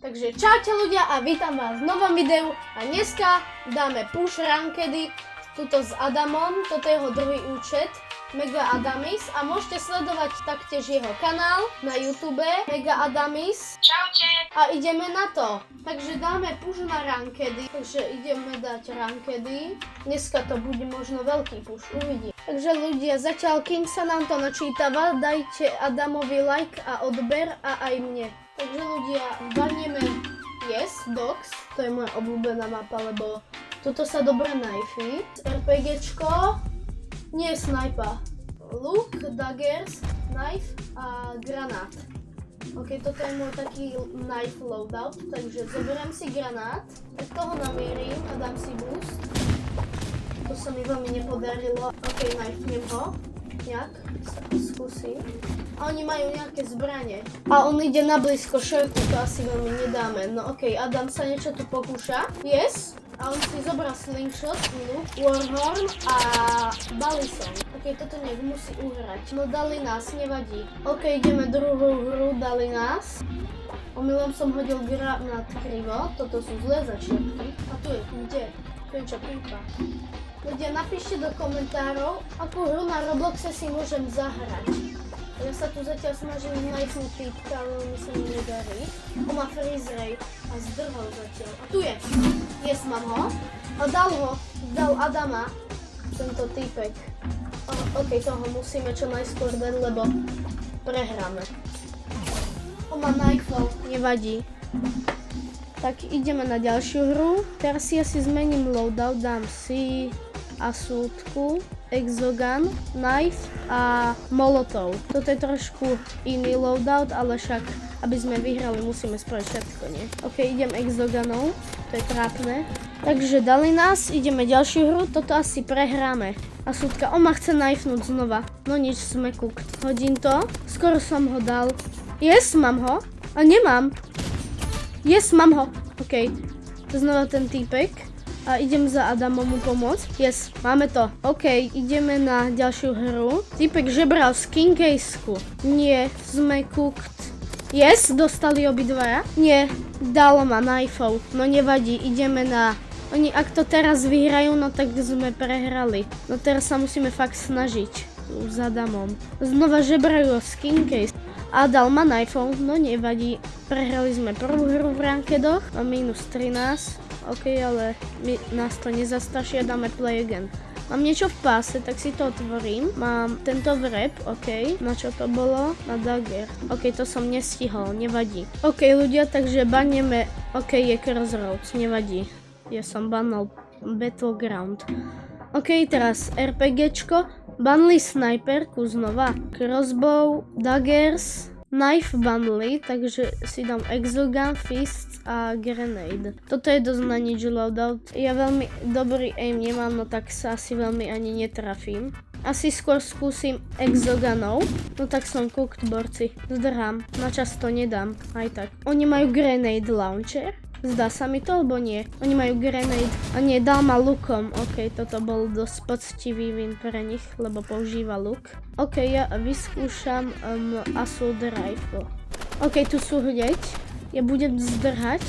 Takže čaute ľudia a vítam vás v novom videu a dneska dáme push rankedy tuto s Adamom, toto je jeho druhý účet Mega Adamis a môžete sledovať taktiež jeho kanál na YouTube Mega Adamis. Čaute. A ideme na to. Takže dáme push na rankedy, takže ideme dať rankedy. Dneska to bude možno veľký push, uvidíme. Takže ľudia, zatiaľ kým sa nám to načítava, dajte Adamovi like a odber a aj mne. Takže ľudia, banieme Yes, Dogs, to je moja obľúbená mapa, lebo tuto sa dobre knifey. RPGčko, nie snipa. Look, daggers, knife a granát. Ok, toto je môj taký knife loadout, takže zoberiem si granát, tak toho namierim a dám si boost. To sa mi veľmi nepodarilo. Ok, knifnem ho. Nejak, skúsim. A oni majú nejaké zbranie. A on ide na blízko šertu, to asi veľmi nedáme. No okej, Adam sa niečo tu pokúša. Yes. A on si zobral slingshot, warhorn a balison. Okej, toto nech musí uhrať. No dali nás, nevadí. Okej, ideme druhú hru, dali nás. Omylom som hodil granát krivo, toto sú zlé začiatky. A tu je, kde? Tu je čo pípa. Ľudia, napíšte do komentárov, akú hru na Robloxe si môžem zahrať. Ja sa tu zatiaľ snažím knifnúť týpka, ale mi sa mi nedarí. On má freeze ray a zdrhol zatiaľ. A tu je! Yes, mám ho. A dal Adama, tento týpek. Ok, toho musíme čo najskôr dať, lebo prehráme. On má nightfall, nevadí. Tak ideme na ďalšiu hru. Teraz si asi zmením loadout, dám si asútku, exogun, knife a molotov. Toto je trošku iný loadout, ale však, aby sme vyhrali, musíme spraviť všetko, nie? Ok, idem exogunov, to je trápne. Takže dali nás, ideme ďalšiu hru, toto asi prehráme. Asútka, on ma chce knifnúť znova. No nič, sme cooked. Hodím to, skoro som ho dal. Yes, mám ho. A nemám. Yes, mám ho. Ok, znova ten týpek. A idem za Adamom mu pomôcť. Yes, máme to. Ok, ideme na ďalšiu hru. Týpek žebral skin caseku. Nie, sme cooked. Yes, dostali obidvaja. Nie, dalo ma knifeov. No nevadí, ideme na... Oni ak to teraz vyhrajú, no tak sme prehrali. No teraz sa musíme fakt snažiť. S Adamom. Znova žebrajú skin case. A dal ma knifeov, no nevadí. Prehrali sme prvú hru v rankedoch. A minus 13. Ok, ale nás to nezastraší a dáme play again. Mám niečo v páse, tak si to otvorím. Mám tento wrap, ok. Na čo to bolo? Na dagger. Ok, to som nestihol, nevadí. Ok, ľudia, takže banieme. Ok, je Crossroads, nevadí. Ja som banal Battleground. Ok, teraz RPGčko. Banli sniperku znova. Crossbow, daggers, knife banli, takže si dám exogun, fist a grenade. Toto je dosť na nič loadout. Ja veľmi dobrý aim nemám, no tak sa asi veľmi ani netrafím. Asi skôr skúsim exogunov. No tak som cooked, borci. Zdrhám, na čas to nedám, aj tak. Oni majú grenade launcher. Zdá sa mi to, alebo nie? Oni majú grenade. A nie, dal ma lukom. Ok, toto bol dosť poctivý win pre nich, lebo používa luk. Ok, ja vyskúšam assault rifle. Ok, tu sú hneď. Ja budem zdrhať.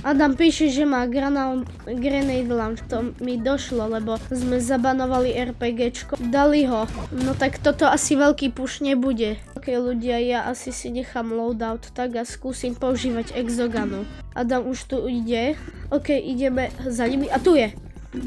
Adam píše, že má grenade launch. To mi došlo, lebo sme zabanovali RPGčko. Dali ho. No tak toto asi veľký push nebude. Ok, ľudia, ja asi si nechám loadout tak a skúsim používať exogunu. Adam už tu ide. Ok, ideme za nimi. A tu je.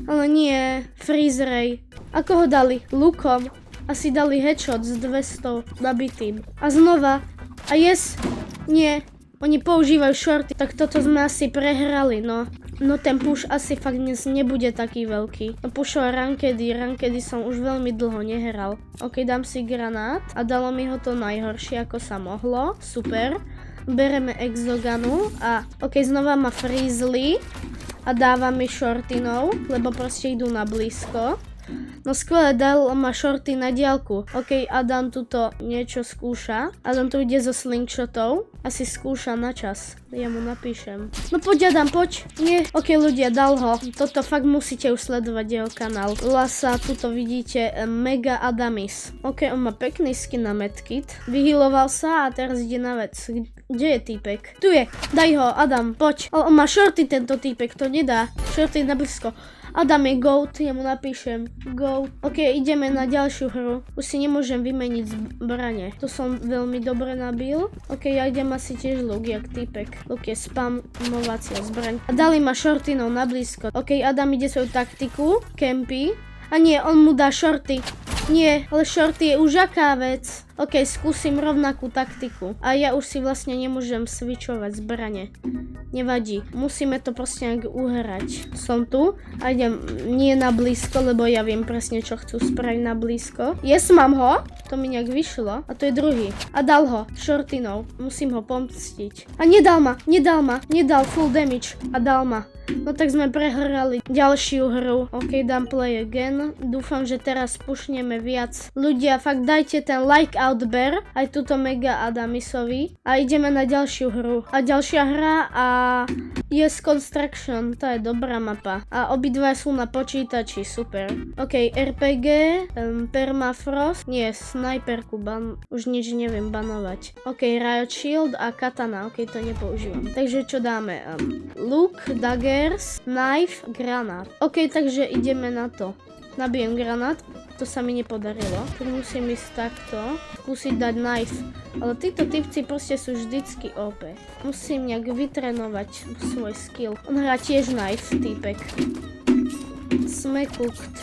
Ale nie, freeze ray. Ako ho dali? Lukom. Asi dali headshot s 200 nabitým. A znova. A yes. Nie. Oni používajú shorty, tak toto sme asi prehrali, no. No ten push asi fakt dnes nebude taký veľký. No pushol rankedy som už veľmi dlho nehral. Ok, dám si granát a dalo mi ho to najhoršie, ako sa mohlo. Super. Bereme exogunu a ok, znova ma freezli a dáva mi shortinov, lebo proste idú na blízko. No skvelé, dal ma shorty na diaľku. Ok, Adam tuto niečo skúša. Adam tu ide zo slingshotov. A Asi skúša na čas. Ja mu napíšem. No poď Adam, poď. Nie. Ok ľudia, dal ho. Toto fakt musíte už sledovať jeho kanál. Lasa, tuto vidíte Mega Adamis. Ok, on má pekný skin na medkit. Vyhealoval sa a teraz ide na vec. Kde je týpek? Tu je. Daj ho, Adam, poď. On má shorty tento týpek, to nedá. Shorty na blízko. Adam je GOAT, ja mu napíšem GOAT. Ok, ideme na ďalšiu hru. Už si nemôžem vymeniť zbrane. To som veľmi dobre nabil. Ok, ja idem asi tiež Luke, jak týpek. Luke je spamovacia zbraň. A dali ma shortinou na blízko. Ok, Adam ide svoju taktiku. Campy. A nie, on mu dá shorty. Nie, ale shorty je už aká vec. Ok, skúsim rovnakú taktiku. A ja už si vlastne nemôžem switchovať zbrane. Nevadí. Musíme to proste nejak uhrať. Som tu a idem nie na blízko, lebo ja viem presne, čo chcú spraviť na blízko. Yes, mám ho. To mi nejak vyšlo. A to je druhý. A dal ho. Shortinou. Musím ho pomstiť. A nedal ma. Nedal full damage. A dal ma. No tak sme prehrali ďalšiu hru. Ok, dám play again. Dúfam, že teraz pušneme viac. Ľudia, fakt dajte ten like out bear. Aj túto Mega Adamisovi. A ideme na ďalšiu hru. A ďalšia hra a Yes Construction. To je dobrá mapa. A obidva sú na počítači. Super. Ok, RPG. Permafrost. Nie, snajperku. Už nič neviem banovať. Ok, Riot Shield a Katana. Ok, to nepoužívam. Takže čo dáme? Luke, Daggers, Knife, Granát. Ok, takže ideme na to. Nabijem granát. To sa mi nepodarilo. Tak musím ísť takto. Skúsiť dať knife. Ale títo typci proste sú vždycky OP. Musím nejak vytrénovať svoj skill. On hrá tiež knife, týpek. Sme cooked.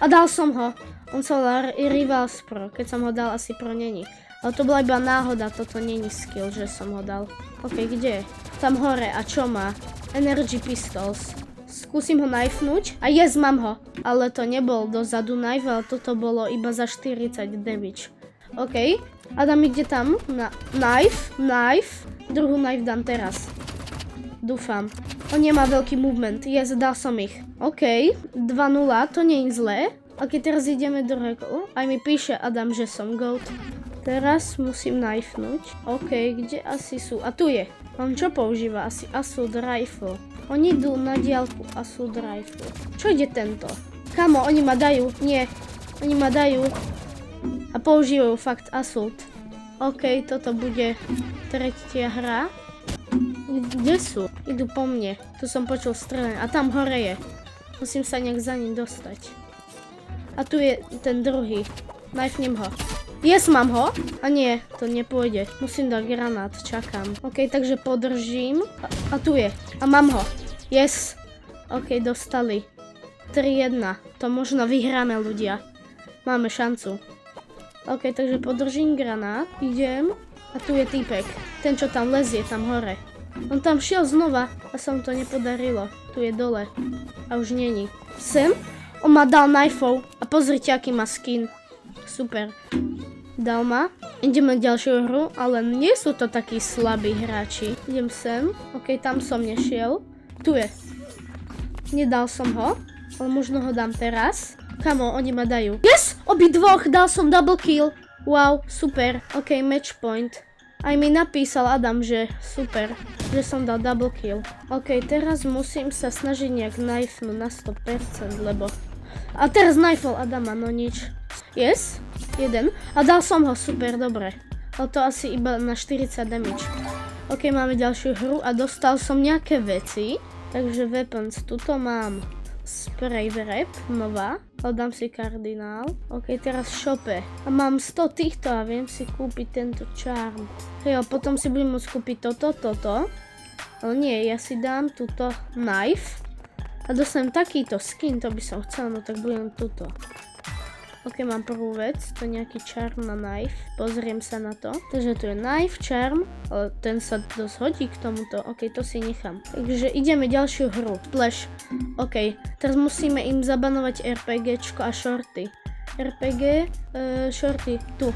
A dal som ho. On sa volá Rivals Pro. Keď som ho dal, asi Pro není. Ale to bola iba náhoda. Toto není skill, že som ho dal. Ok, kde je? Tam hore. A čo má? Energy Pistols. Skúsim ho knifenúť. A yes, mám ho. Ale to nebol dozadu knife, ale toto bolo iba za 40 damage. OK. Adam ide tam. Knife. Druhú knife dám teraz. Dúfam. On nemá veľký movement. Yes, dal som ich. OK. 2-0, to nie je zlé. OK, teraz ideme do rekolu. Aj mi píše Adam, že som GOAT. Teraz musím knifenúť. OK, kde asi sú? A tu je. On čo používa? Asi Assault Rifle. Oni idú na diaľku Assault Rifle. Čo ide tento? Kamo, oni ma dajú. Nie. Oni ma dajú. A používajú fakt Assault. OK, toto bude tretia hra. Kde sú? Idú po mne. Tu som počul strelenie. A tam hore je. Musím sa nejak za ním dostať. A tu je ten druhý. Knifnem ho. Yes, mám ho. A nie, to nepôjde. Musím dať granát, čakám. OK, takže podržím. A tu je. A mám ho. Yes. OK, dostali. 3-1. To možno vyhráme, ľudia. Máme šancu. OK, takže podržím granát. Idem. A tu je týpek. Ten, čo tam lezie, tam hore. On tam šiel znova a sa mu to nepodarilo. Tu je dole. A už není. Sem? On ma dal knifeov. A pozrite, aký má skin. Super. Dal ma. Ideme na ďalšiu hru, ale nie sú to takí slabí hráči. Idem sem. OK, tam som nešiel. Tu je. Nedal som ho, ale možno ho dám teraz. Kamo, oni ma dajú. Yes! Obidvoch dal som double kill. Wow, super. OK, match point. Aj mi napísal Adam, že super, že som dal double kill. OK, teraz musím sa snažiť nejak knifenúť na 100%, lebo... A teraz knifel Adama, no nič. Yes, jeden. A dal som ho, super, dobre. Ale to asi iba na 40 damage. OK, máme ďalšiu hru a dostal som nejaké veci. Takže weapons, tuto mám spray wrap, nová. Ale dám si kardinál. OK, teraz shope. A mám 100 týchto a viem si kúpiť tento charm. Jo, potom si budem môcť kúpiť toto. Ale nie, ja si dám túto knife. A dostanem takýto skin, to by som chcel, no tak budem tuto. OK, mám prvú vec, to je nejaký charm na knife. Pozriem sa na to. Takže tu je knife, charm, ale ten sa dosť hodí k tomuto. OK, to si nechám. Takže ideme ďalšiu hru. Splash. OK, teraz musíme im zabanovať RPGčko a shorty. RPG, shorty, tu.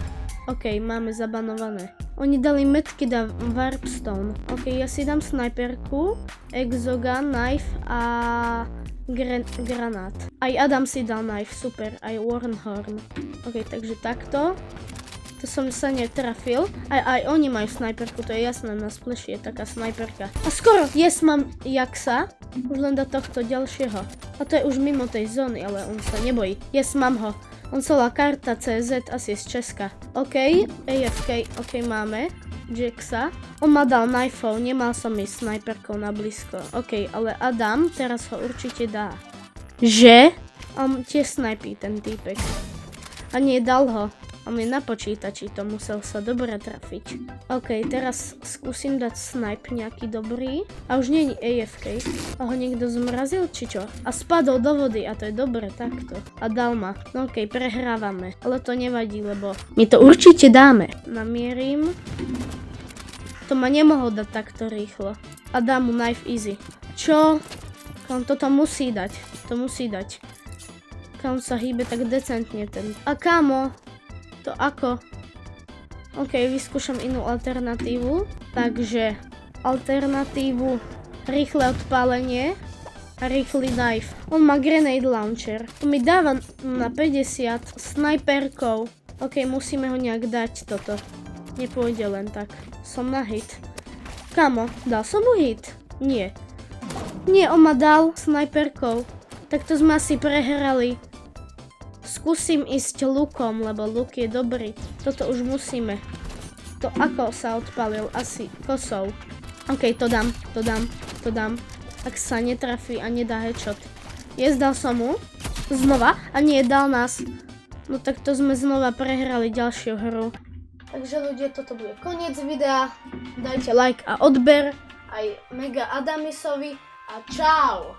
OK, máme zabanované. Oni dali medky da Warpstone. OK, ja si dám snajperku, exogun, knife a granát. Aj Adam si dal knife, super, aj Warnhorn. OK, takže takto. To som sa netrafil. Aj oni majú snajperku, to je jasné, na splashi je taká snajperka. A skoro, mám Jaxa. Už len do tohto ďalšieho. A to je už mimo tej zóny, ale on sa nebojí. Mám ho. On sa volá karta CZ, asi z Česka. OK, AFK, OK, máme. Jaxa. On ma dal knifeov, nemal som ísť snajperkou na blízko. OK, ale Adam teraz ho určite dá. Že? On tiež snajpí, ten týpek. A nie, dal ho. On je na počítači, to musel sa dobre trafiť. OK, teraz skúsim dať snipe nejaký dobrý. A už nie je AFK. A ho niekto zmrazil, či čo? A spadol do vody, a to je dobre takto. A dal ma. No OK, prehrávame. Ale to nevadí, lebo my to určite dáme. Namierim. To ma nemohol dať takto rýchlo. A dám mu knife easy. Čo? On toto musí dať. To musí dať. On sa hýbe tak decentne ten. A kámo? To ako? OK, vyskúšam inú alternatívu. Takže alternatívu rýchle odpálenie a rýchly dive. On má grenade launcher. On mi dáva na 50 snajperkou. OK, musíme ho nejak dať toto. Nepôjde len tak. Som na hit. Kamo, dal som mu hit? Nie. Nie, on ma dal snajperkou. Tak to sme asi prehrali. Skúsim ísť lukom, lebo luk je dobrý. Toto už musíme. To ako sa odpalil? Asi kosou. OK, to dám. Ak sa netrafí a nedá headshot. Dal som mu. Znova. A nie, dal nás. No tak to sme znova prehrali ďalšiu hru. Takže ľudia, toto bude koniec videa. Dajte like a odber. Aj Mega Adamisovi. A čau!